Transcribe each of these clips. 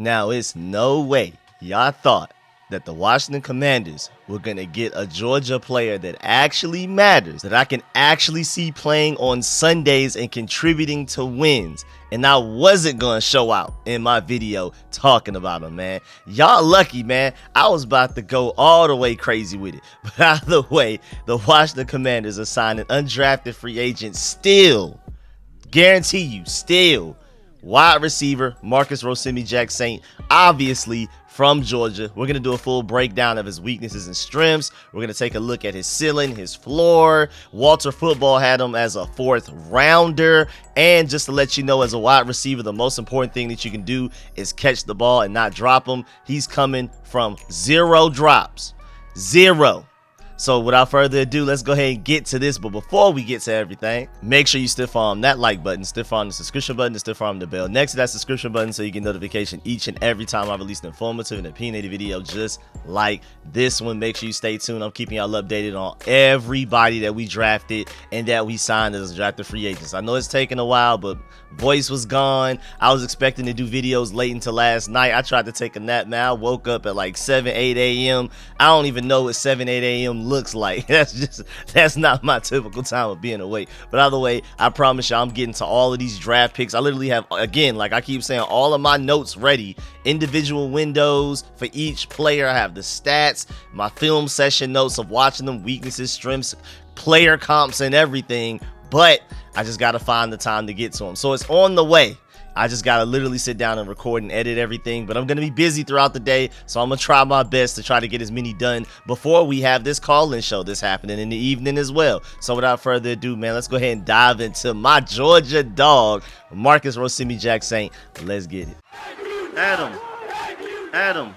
Now, it's no way y'all thought that the Washington Commanders were going to get a Georgia player that actually matters, that I can actually see playing on Sundays and contributing to wins. And I wasn't going to show out in my video talking about him, man. Y'all lucky, man. I was about to go all the way crazy with it. But either way, the Washington Commanders are signing undrafted free agent still. Guarantee you, still. Wide receiver Marcus Rosemy-Jacksaint, obviously from Georgia. We're going to do a full breakdown of his weaknesses and strengths. We're going to take a look at his ceiling, his floor. Walter Football had him as a 4th rounder. And just to let you know, as a wide receiver, the most important thing that you can do is catch the ball and not drop him. He's coming from 0 drops. 0. So without further ado, let's go ahead and get to this. But before we get to everything, make sure you stiff arm that like button, stiff arm the subscription button, and stiff arm the bell next to that subscription button so you get notification each and every time I release an informative and opinionated video just like this one. Make sure you stay tuned. I'm keeping y'all updated on everybody that we drafted and that we signed as drafted free agents. I know it's taken a while, but voice was gone. I was expecting to do videos late into last night. I tried to take a nap, man. I woke up at like 7, 8 a.m. I don't even know what 7, 8 a.m. looks like. That's not my typical time of being awake. But either way, I promise y'all I'm getting to all of these draft picks. I literally have, again, like I keep saying, all of my notes ready, individual windows for each player. I have the stats, my film session notes of watching them, weaknesses, strengths, player comps, and everything. But I just got to find the time to get to them. So it's on the way. I just got to literally sit down and record and edit everything. But I'm going to be busy throughout the day. So I'm going to try my best to try to get as many done before we have this call-in show that's happening in the evening as well. So without further ado, man, let's go ahead and dive into my Georgia dog, Marcus Rosemy-Jacksaint. Let's get it. Adam.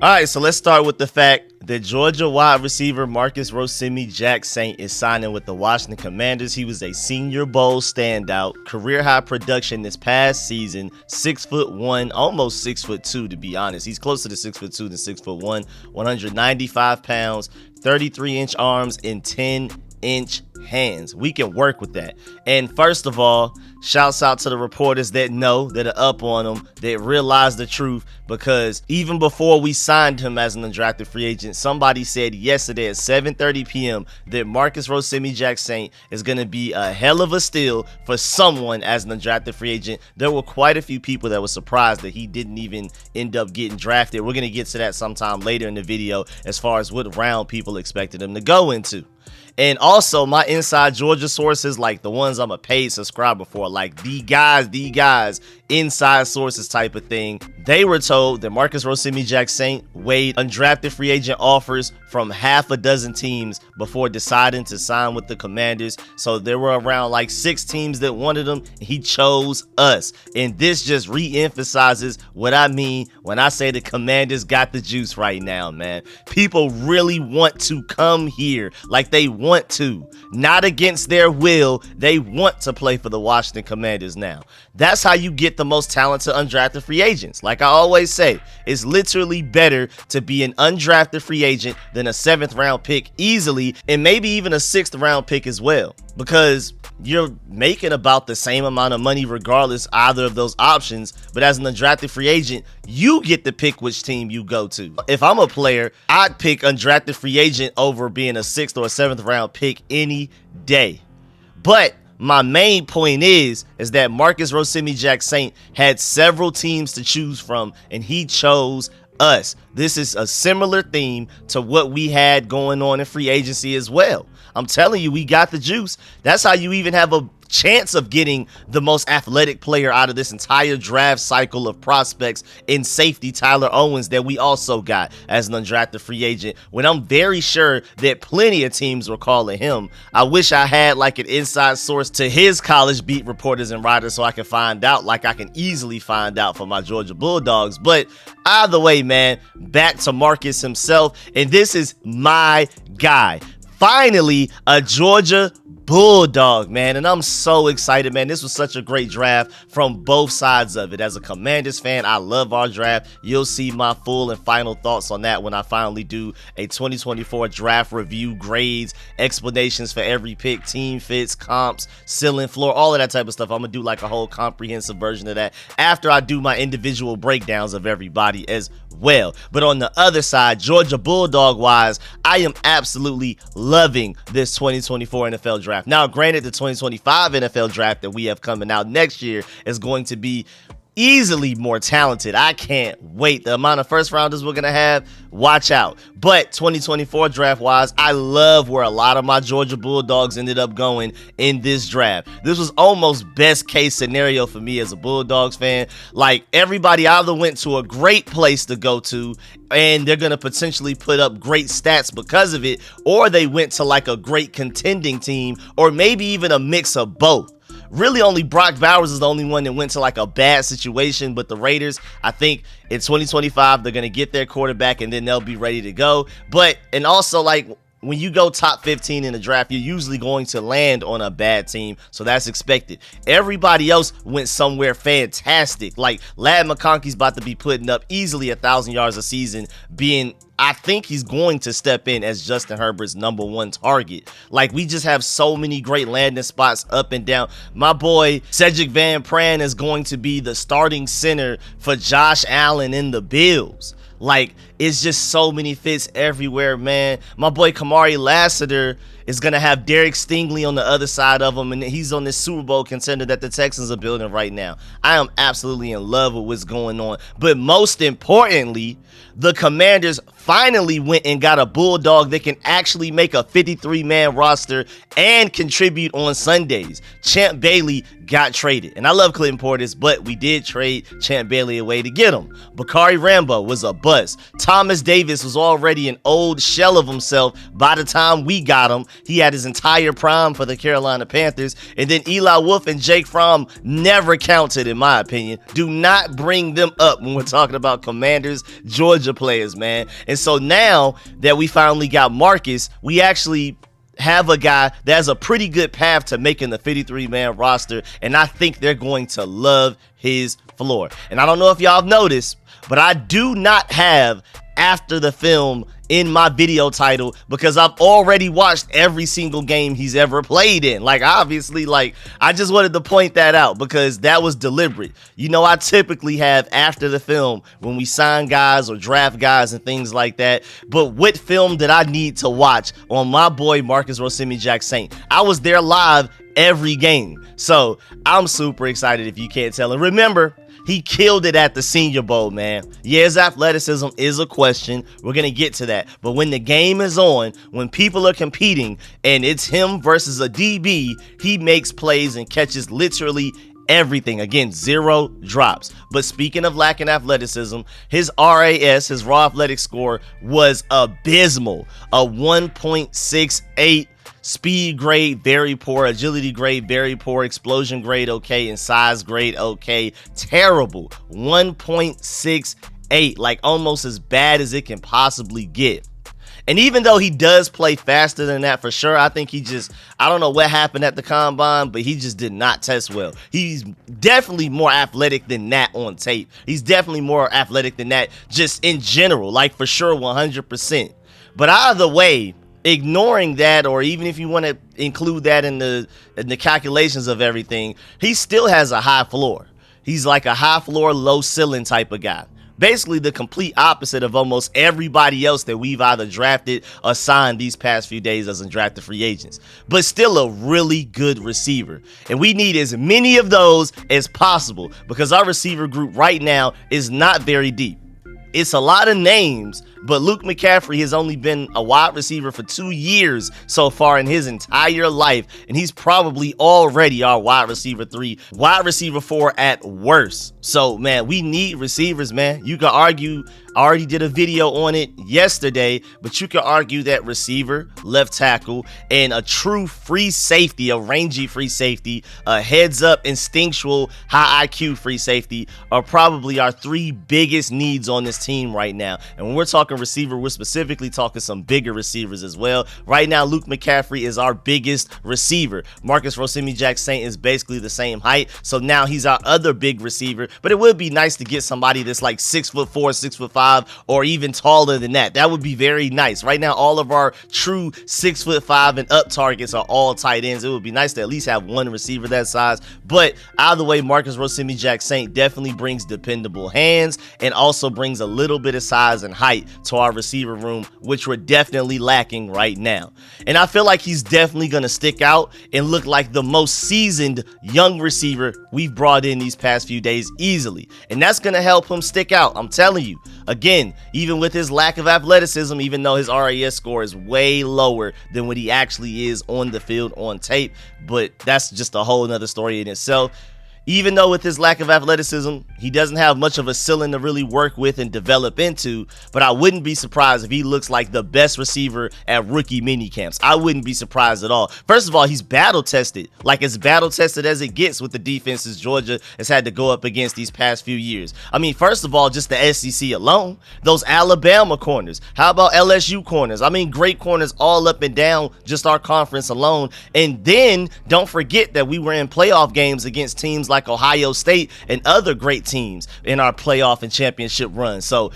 All right, so let's start with the fact that Georgia wide receiver Marcus Rosemy-Jacksaint is signing with the Washington Commanders. He was a Senior Bowl standout, career high production this past season, 6'1", almost 6'2" to be honest. He's closer to 6'2" than 6'1", 195 pounds, 33-inch arms, and 10-inch hands. We can work with that. And first of all, shouts out to the reporters that know, that are up on him, that realize the truth, because even before we signed him as an undrafted free agent, somebody said yesterday at 7:30 p.m. that Marcus Rosemy-Jacksaint is going to be a hell of a steal for someone as an undrafted free agent. There were quite a few people that were surprised that he didn't even end up getting drafted. We're going to get to that sometime later in the video as far as what round people expected him to go into. And also my inside Georgia sources, like the ones I'm a paid subscriber for, like the guys, inside sources type of thing, they were told that Marcus Rosemy-Jacksaint weighed undrafted free agent offers from half a dozen teams before deciding to sign with the Commanders. So there were around like 6 teams that wanted him. He chose us. And this just re-emphasizes what I mean when I say the Commanders got the juice right now, man. People really want to come here, like they want to, not against their will. They want to play for the Washington Commanders now. That's how you get the most talented undrafted free agents. Like I always say, it's literally better to be an undrafted free agent than a 7th round pick easily, and maybe even a 6th round pick as well, because you're making about the same amount of money regardless either of those options. But as an undrafted free agent, you get to pick which team you go to. If I'm a player, I'd pick undrafted free agent over being a 6th or a 7th round pick any day. But my main point is that Marcus Rosemy-Jacksaint had several teams to choose from, and he chose us. This is a similar theme to what we had going on in free agency as well. I'm telling you, we got the juice. That's how you even have a chance of getting the most athletic player out of this entire draft cycle of prospects in safety Tyler Owens that we also got as an undrafted free agent, when I'm very sure that plenty of teams were calling him. I wish I had like an inside source to his college beat reporters and writers so I can find out, like I can easily find out for my Georgia Bulldogs. But either way, man, back to Marcus himself, and this is my guy. Finally, a Georgia Bulldog, man, and I'm so excited, man. This was such a great draft from both sides of it. As a Commanders fan, I love our draft. You'll see my full and final thoughts on that when I finally do a 2024 draft review, grades, explanations for every pick, team fits, comps, ceiling, floor, all of that type of stuff. I'm gonna do like a whole comprehensive version of that after I do my individual breakdowns of everybody as well. But on the other side, Georgia Bulldog wise, I am absolutely loving this 2024 NFL draft. Now, granted, the 2025 NFL draft that we have coming out next year is going to be easily more talented. I can't wait. The amount of first rounders we're going to have, watch out. But 2024 draft wise, I love where a lot of my Georgia Bulldogs ended up going in this draft. This was almost best case scenario for me as a Bulldogs fan. Like, everybody either went to a great place to go to and they're going to potentially put up great stats because of it, or they went to like a great contending team, or maybe even a mix of both. Really, only Brock Bowers is the only one that went to like a bad situation, but the Raiders, I think in 2025, they're going to get their quarterback and then they'll be ready to go. And also, like, when you go top 15 in the draft, you're usually going to land on a bad team, so that's expected. Everybody else went somewhere fantastic. Like, Ladd McConkey's about to be putting up easily 1,000 yards a season, I think he's going to step in as Justin Herbert's #1 target. Like, we just have so many great landing spots up and down. My boy Cedric Van Pran is going to be the starting center for Josh Allen in the Bills. Like, it's just so many fits everywhere, man. My boy Kamari Lassiter is going to have Derek Stingley on the other side of him, and he's on this Super Bowl contender that the Texans are building right now. I am absolutely in love with what's going on. But most importantly, the Commanders finally went and got a Bulldog that can actually make a 53-man roster and contribute on Sundays. Champ Bailey got traded. And I love Clinton Portis, but we did trade Champ Bailey away to get him. Bakari Rambo was a bust. Thomas Davis was already an old shell of himself by the time we got him. He had his entire prime for the Carolina Panthers. And then Eli Wolf and Jake Fromm never counted, in my opinion. Do not bring them up when we're talking about Commanders, Georgia players, man. And so now that we finally got Marcus, we actually have a guy that has a pretty good path to making the 53-man roster, and I think they're going to love his floor. And I don't know if y'all have noticed, but I do not have after the film in my video title because I've already watched every single game he's ever played in. Like, obviously, like, I just wanted to point that out because that was deliberate. You know, I typically have after the film when we sign guys or draft guys and things like that. But what film did I need to watch on my boy Marcus Rosemy-Jacksaint? I was there live every game. So I'm super excited if you can't tell. And remember, he killed it at the Senior Bowl, man. Yeah, his athleticism is a question. We're going to get to that. But when the game is on, when people are competing and it's him versus a DB, he makes plays and catches literally everything. Again, 0 drops. But speaking of lacking athleticism, his RAS, his raw athletic score, was abysmal. A 1.68. Speed grade, very poor. Agility grade, very poor. Explosion grade, okay. And size grade, okay. Terrible. 1.68. Like, almost as bad as it can possibly get. And even though he does play faster than that for sure, I think I don't know what happened at the combine, but he just did not test well. He's definitely more athletic than that on tape. He's definitely more athletic than that just in general, like for sure 100%. But either way, ignoring that, or even if you want to include that in the calculations of everything, he still has a high floor. He's like a high floor, low ceiling type of guy. Basically the complete opposite of almost everybody else that we've either drafted or signed these past few days as undrafted free agents. But still a really good receiver. And we need as many of those as possible because our receiver group right now is not very deep. It's a lot of names, but Luke McCaffrey has only been a wide receiver for 2 years so far in his entire life, and he's probably already our wide receiver 3, wide receiver 4 at worst. So, man, we need receivers, man. You could argue, I already did a video on it yesterday, but you could argue that receiver, left tackle, and a true free safety, a rangy free safety, a heads-up instinctual high IQ free safety are probably our 3 biggest needs on this team right now. And when we're talking receiver, we're specifically talking some bigger receivers as well. Right now, Luke McCaffrey is our biggest receiver. Marcus Rosemy-Jacksaint is basically the same height, so now he's our other big receiver. But it would be nice to get somebody that's like 6'4", 6'5", or even taller than that. That would be very nice. Right now, all of our true 6'5" and up targets are all tight ends. It would be nice to at least have one receiver that size. But either way, Marcus Rosemy-Jacksaint definitely brings dependable hands and also brings a little bit of size and height to our receiver room, which we're definitely lacking right now. And I feel like he's definitely going to stick out and look like the most seasoned young receiver we've brought in these past few days easily. And that's going to help him stick out. I'm telling you, again, even with his lack of athleticism, even though his RAS score is way lower than what he actually is on the field on tape, but that's just a whole nother story in itself. Even though with his lack of athleticism, he doesn't have much of a ceiling to really work with and develop into, but I wouldn't be surprised if he looks like the best receiver at rookie mini camps. I wouldn't be surprised at all. First of all, he's battle tested, like as battle tested as it gets with the defenses Georgia has had to go up against these past few years. I mean, first of all, just the SEC alone, those Alabama corners. How about LSU corners? I mean, great corners all up and down just our conference alone. And then don't forget that we were in playoff games against teams like Ohio State and other great teams in our playoff and championship run. So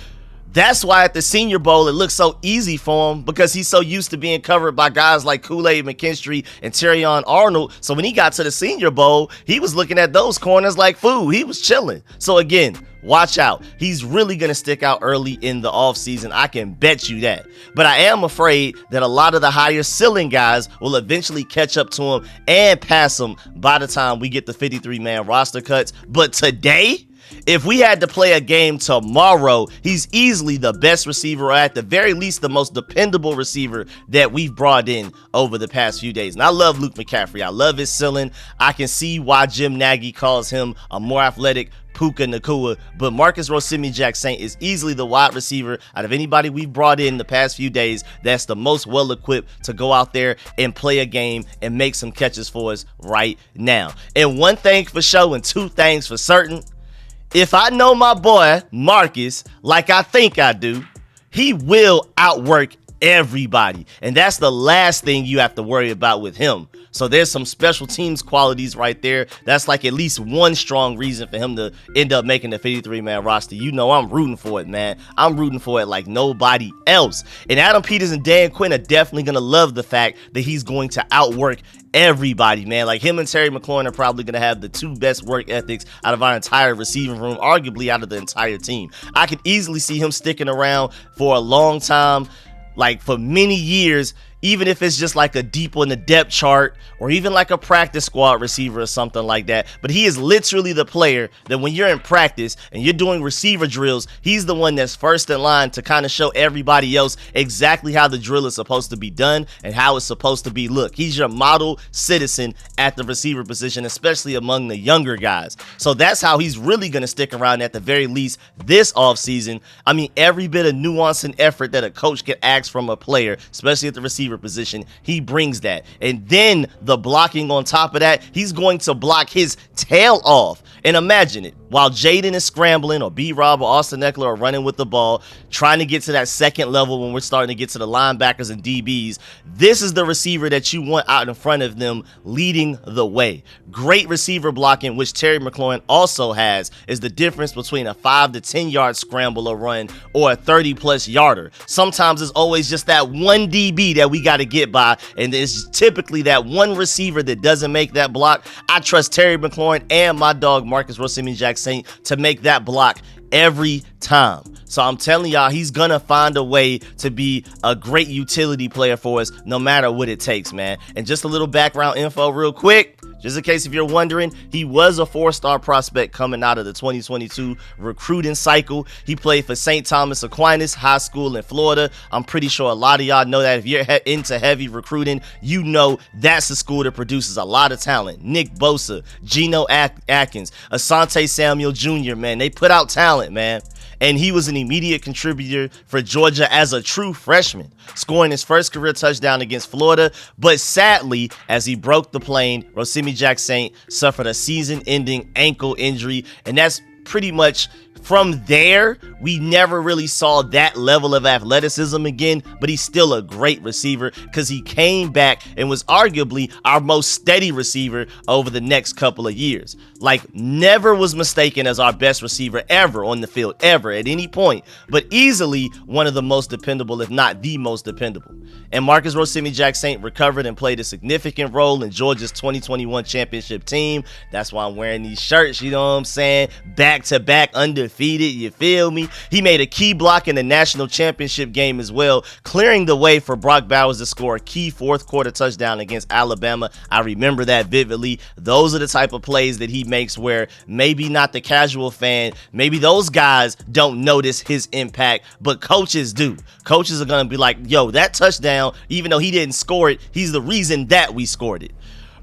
that's why at the Senior Bowl, it looks so easy for him, because he's so used to being covered by guys like Kool-Aid McKinstry and Terrion Arnold. So when he got to the Senior Bowl, he was looking at those corners like food. He was chilling. So again, watch out. He's really going to stick out early in the offseason. I can bet you that. But I am afraid that a lot of the higher ceiling guys will eventually catch up to him and pass him by the time we get the 53-man roster cuts. But today, if we had to play a game tomorrow, he's easily the best receiver, or at the very least the most dependable receiver that we've brought in over the past few days. And I love Luke McCaffrey. I love his ceiling. I can see why Jim Nagy calls him a more athletic Puka Nacua, but Marcus Rosemy-Jacksaint is easily the wide receiver out of anybody we've brought in the past few days that's the most well-equipped to go out there and play a game and make some catches for us right now. And one thing for sure and two things for certain, if I know my boy Marcus like I think I do, he will outwork everybody. And that's the last thing you have to worry about with him. So there's some special teams qualities right there. That's like at least one strong reason for him to end up making the 53-man roster. You know I'm rooting for it, man. I'm rooting for it like nobody else. And Adam Peters and Dan Quinn are definitely going to love the fact that he's going to outwork everybody, man. Like him and Terry McLaurin are probably going to have the two best work ethics out of our entire receiving room, arguably out of the entire team. I could easily see him sticking around for a long time, like for many years, even if it's just like a deep on the depth chart or even like a practice squad receiver or something like that. But he is literally the player that when you're in practice and you're doing receiver drills, he's the one that's first in line to kind of show everybody else exactly how the drill is supposed to be done and how it's supposed to be. Look, he's your model citizen at the receiver position, especially among the younger guys. So that's how he's really going to stick around at the very least this offseason. I mean, every bit of nuance and effort that a coach can ask from a player, especially at the receiver position, he brings that. And then the blocking on top of that, he's going to block his tail off. And imagine it, while Jayden is scrambling, or B-Rob or Austin Eckler are running with the ball, trying to get to that second level when we're starting to get to the linebackers and DBs, this is the receiver that you want out in front of them leading the way. Great receiver blocking, which Terry McLaurin also has, is the difference between a 5 to 10 yard scramble or run or a 30+ yarder. Sometimes it's always just that one DB that we got to get by, and it's typically that one receiver that doesn't make that block. I trust Terry McLaurin and my dog Marcus Rosemy-Jacksaint to make that block every time. So I'm telling y'all, he's gonna find a way to be a great utility player for us no matter what it takes, man. And just a little background info real quick, just in case if you're wondering, he was a 4-star prospect coming out of the 2022 recruiting cycle. He played for St. Thomas Aquinas High School in Florida. I'm pretty sure a lot of y'all know that. If you're into heavy recruiting, you know that's the school that produces a lot of talent. Nick Bosa, Geno Atkins, Asante Samuel Jr., man, they put out talent, man. And he was an immediate contributor for Georgia as a true freshman, scoring his first career touchdown against Florida. But sadly, as he broke the plane, Rosemy-Jacksaint suffered a season-ending ankle injury, and that's pretty much From there, we never really saw that level of athleticism again, but he's still a great receiver because he came back and was arguably our most steady receiver over the next couple of years. Like, never was mistaken as our best receiver ever on the field, ever, at any point, but easily one of the most dependable, if not the most dependable. And Marcus Rosemy-Jacksaint recovered and played a significant role in Georgia's 2021 championship team. That's why I'm wearing these shirts, you know what I'm saying? Back-to-back undefeated, you feel me? He made a key block in the national championship game as well, clearing the way for Brock Bowers to score a key fourth quarter touchdown against Alabama. I remember that vividly. Those are the type of plays that he makes where maybe not the casual fan, maybe those guys don't notice his impact, but coaches do. Coaches are going to be like, yo, that touchdown, even though he didn't score it, he's the reason that we scored it.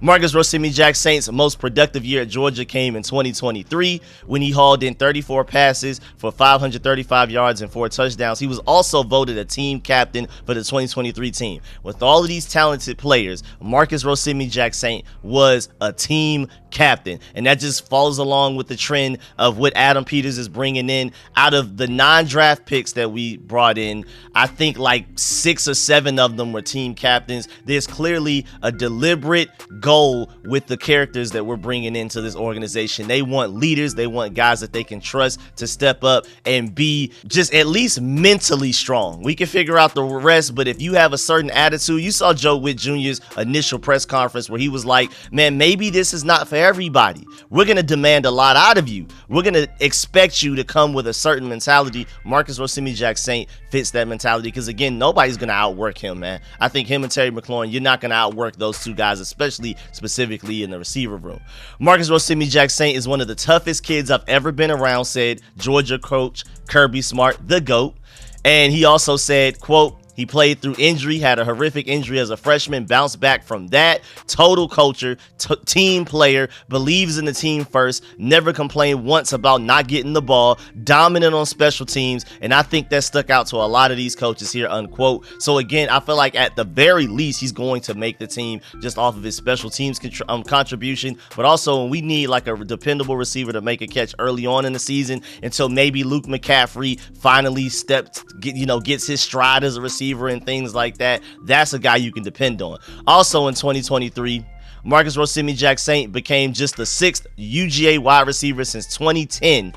Marcus Rosemy-Jacksaint's most productive year at Georgia came in 2023 when he hauled in 34 passes for 535 yards and 4 touchdowns. He was also voted a team captain for the 2023 team. With all of these talented players, Marcus Rosemy-Jacksaint was a team captain, and that just falls along with the trend of what Adam Peters is bringing in. Out of the 9 draft picks that we brought in, I think like 6 or 7 of them were team captains. There's clearly a deliberate goal with the characters that we're bringing into this organization. They want leaders, they want guys that they can trust to step up and be just at least mentally strong. We can figure out the rest, but if you have a certain attitude, you saw Joe Witt Jr.'s initial press conference where he was like, man, maybe this is not for everybody. We're going to demand a lot out of you. We're going to expect you to come with a certain mentality. Marcus Rosemy-Jacksaint fits that mentality because, again, nobody's going to outwork him, man. I think him and Terry McLaurin, you're not going to outwork those two guys, especially specifically in the receiver room. Marcus Rosemy-Jacksaint is one of the toughest kids I've ever been around, said Georgia coach Kirby Smart, the GOAT. And he also said, quote, he played through injury, had a horrific injury as a freshman, bounced back from that. Total culture, team player, believes in the team first, never complained once about not getting the ball, dominant on special teams, and I think that stuck out to a lot of these coaches here, unquote. So again, I feel like at the very least, he's going to make the team just off of his special teams contribution, but also when we need like a dependable receiver to make a catch early on in the season until maybe Luke McCaffrey finally gets his stride as a receiver and things like that. That's a guy you can depend on. Also in 2023, Marcus Rosemy-Jacksaint became just the 6th UGA wide receiver since 2010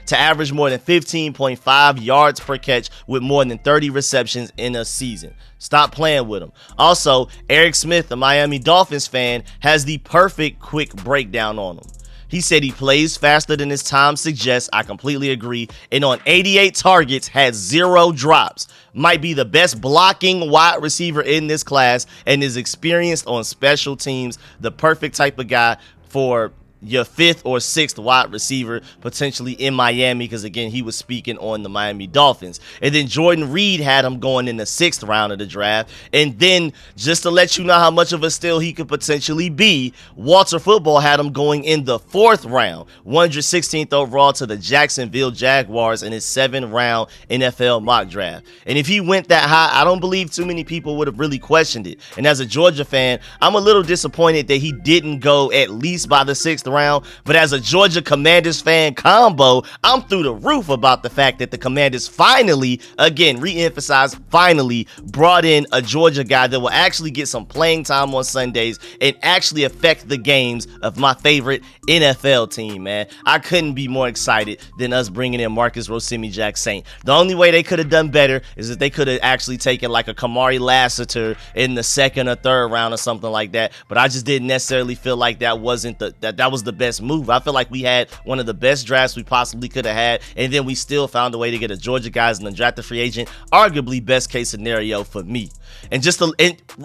to average more than 15.5 yards per catch with more than 30 receptions in a season. Stop playing with him. Also, Eric Smith, a Miami Dolphins fan, has the perfect quick breakdown on him. He said he plays faster than his time suggests. I completely agree. And on 88 targets, had 0 drops. Might be the best blocking wide receiver in this class and is experienced on special teams. The perfect type of guy for your 5th or 6th wide receiver potentially in Miami, because again, he was speaking on the Miami Dolphins. And then Jordan Reed had him going in the 6th round of the draft. And then just to let you know how much of a steal he could potentially be, Walter Football had him going in the 4th round, 116th overall to the Jacksonville Jaguars in his 7th round NFL mock draft. And if he went that high, I don't believe too many people would have really questioned it. And as a Georgia fan, I'm a little disappointed that he didn't go at least by the 6th round, but as a Georgia Commanders fan combo, I'm through the roof about the fact that the Commanders finally, again, re-emphasize, finally brought in a Georgia guy that will actually get some playing time on Sundays and actually affect the games of my favorite NFL team, man. I couldn't be more excited than us bringing in Marcus Rosemy-Jacksaint. The only way they could have done better is if they could have actually taken like a Kamari Lassiter in the 2nd or 3rd round or something like that, but I just didn't necessarily feel like that wasn't that was the best move. I feel like we had one of the best drafts we possibly could have had, and then we still found a way to get a Georgia guy as an undrafted free agent, arguably best case scenario for me. And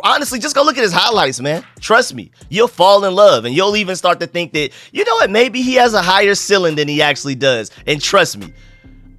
honestly, just go look at his highlights, man. Trust me, you'll fall in love, and you'll even start to think that, you know what, maybe he has a higher ceiling than he actually does. And trust me,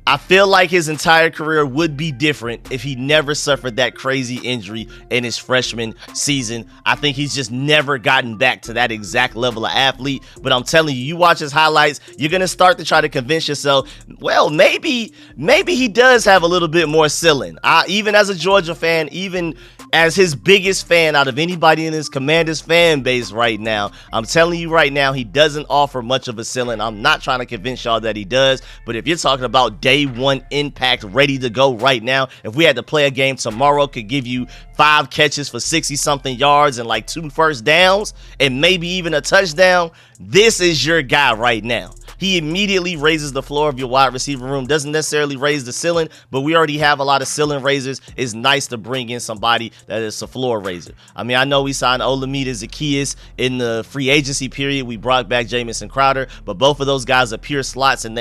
I feel like his entire career would be different if he never suffered that crazy injury in his freshman season. I think he's just never gotten back to that exact level of athlete. But I'm telling you, you watch his highlights, you're going to start to try to convince yourself, well, maybe he does have a little bit more ceiling. Even as a Georgia fan, even as his biggest fan out of anybody in his Commanders fan base right now, I'm telling you right now, he doesn't offer much of a ceiling. I'm not trying to convince y'all that he does, but if you're talking about day one impact, ready to go right now, if we had to play a game tomorrow, could give you 5 catches for 60-something yards and like 2 first downs and maybe even a touchdown, this is your guy right now. He immediately raises the floor of your wide receiver room. Doesn't necessarily raise the ceiling, but we already have a lot of ceiling raisers. It's nice to bring in somebody that is a floor raiser. I mean, I know we signed Olamide Zaccheaus in the free agency period. We brought back Jamison Crowder, but both of those guys are pure slots, and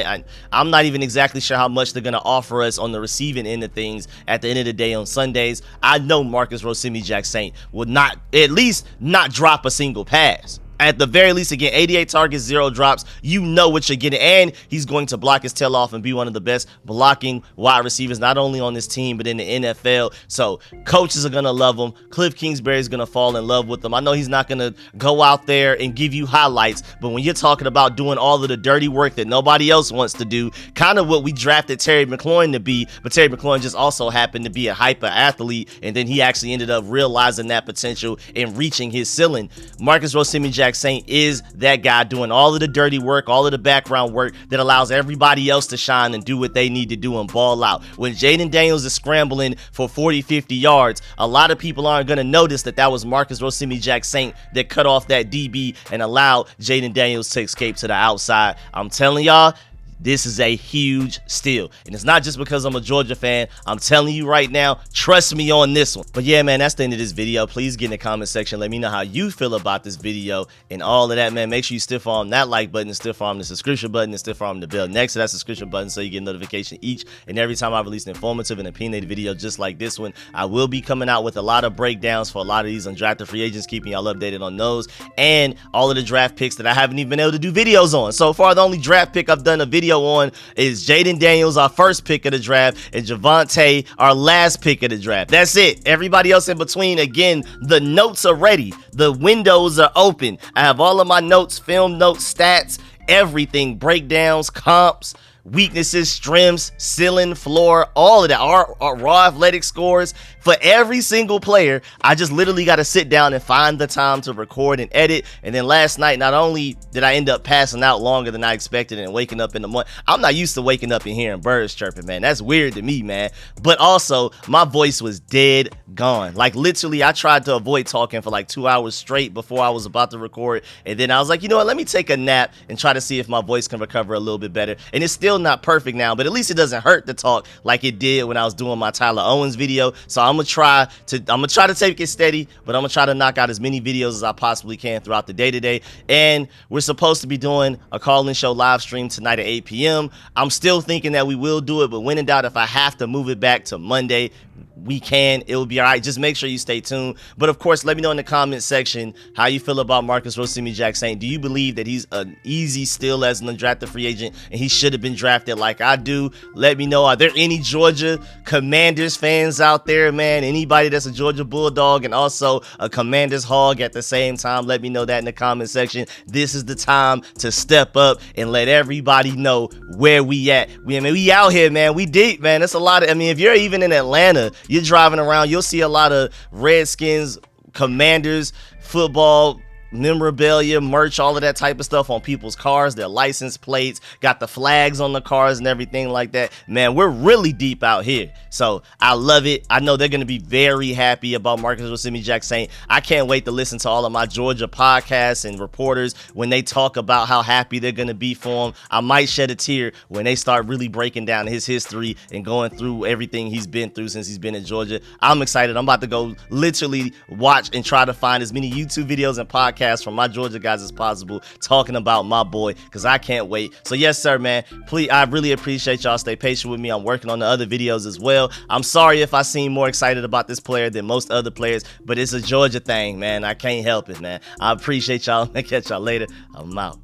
I'm not even exactly sure how much they're going to offer us on the receiving end of things at the end of the day on Sundays. I know Marcus Rosemy-Jacksaint will not, at least not drop a single pass. At the very least, again, 88 targets, 0 drops. You know what you're getting, and he's going to block his tail off and be one of the best blocking wide receivers, not only on this team, but in the NFL. So coaches are going to love him. Cliff Kingsbury is going to fall in love with him. I know he's not going to go out there and give you highlights, but when you're talking about doing all of the dirty work that nobody else wants to do, kind of what we drafted Terry McLaurin to be, but Terry McLaurin just also happened to be a hyper athlete, and then he actually ended up realizing that potential and reaching his ceiling. Marcus Rosemy-Jacksaint is that guy doing all of the dirty work, all of the background work that allows everybody else to shine and do what they need to do and ball out. When Jayden Daniels is scrambling for 40, 50 yards, a lot of people aren't going to notice that that was Marcus Rosemy-Jacksaint that cut off that DB and allowed Jayden Daniels to escape to the outside. I'm telling y'all, this is a huge steal. And it's not just because I'm a Georgia fan. I'm telling you right now, trust me on this one. But yeah, man, that's the end of this video. Please get in the comment section. Let me know how you feel about this video and all of that, man. Make sure you stiff arm that like button and stiff arm the subscription button and stiff arm the bell next to that subscription button so you get notification each and every time I release an informative and opinionated video just like this one. I will be coming out with a lot of breakdowns for a lot of these undrafted free agents, keeping y'all updated on those and all of the draft picks that I haven't even been able to do videos on. So far, the only draft pick I've done a video on is Jayden Daniels, our first pick of the draft, and Javonte, our last pick of the draft. That's it. Everybody else in between, again, the notes are ready. The windows are open. I have all of my notes, film notes, stats, everything, breakdowns, comps, weaknesses, strengths, ceiling, floor, all of that, our raw athletic scores for every single player. I just literally got to sit down and find the time to record and edit. And then last night, not only did I end up passing out longer than I expected and waking up in the morning, I'm not used to waking up and hearing birds chirping, man. That's weird to me, man. But also, my voice was dead gone. Like, literally, I tried to avoid talking for like 2 hours straight before I was about to record. And then I was like, you know what, let me take a nap and try to see if my voice can recover a little bit better. And it's still not perfect now, but at least it doesn't hurt to talk like it did when I was doing my Tyler Owens video. So I'm gonna try to take it steady, but I'm gonna try to knock out as many videos as I possibly can throughout the day today. And we're supposed to be doing a call-in show live stream tonight at 8 p.m. I'm still thinking that we will do it, but when in doubt, if I have to move it back to Monday, we can. It will be all right. Just make sure you stay tuned. But of course, let me know in the comment section how you feel about Marcus Rosemy-Jacksaint. Do you believe that he's an easy steal as an undrafted free agent and he should have been drafted like I do? Let me know. Are there any Georgia Commanders fans out there, man? Anybody that's a Georgia Bulldog and also a Commanders hog at the same time? Let me know that in the comment section. This is the time to step up and let everybody know where we at. We out here, man. We deep, man. That's a lot of, if you're even in Atlanta, you're driving around, you'll see a lot of Redskins, Commanders, football, memorabilia, merch, all of that type of stuff on people's cars, their license plates, got the flags on the cars and everything like that. Man, we're really deep out here. So I love it. I know they're going to be very happy about Marcus Rosemy-Jacksaint. I can't wait to listen to all of my Georgia podcasts and reporters when they talk about how happy they're going to be for him. I might shed a tear when they start really breaking down his history and going through everything he's been through since he's been in Georgia. I'm excited. I'm about to go literally watch and try to find as many YouTube videos and podcasts from my Georgia guys as possible talking about my boy, because I can't wait. So yes, sir, man, please, I really appreciate y'all. Stay patient with me. I'm working on the other videos as well. I'm sorry if I seem more excited about this player than most other players, but it's a Georgia thing, man. I can't help it, man. I appreciate y'all. I'll catch y'all later. I'm out.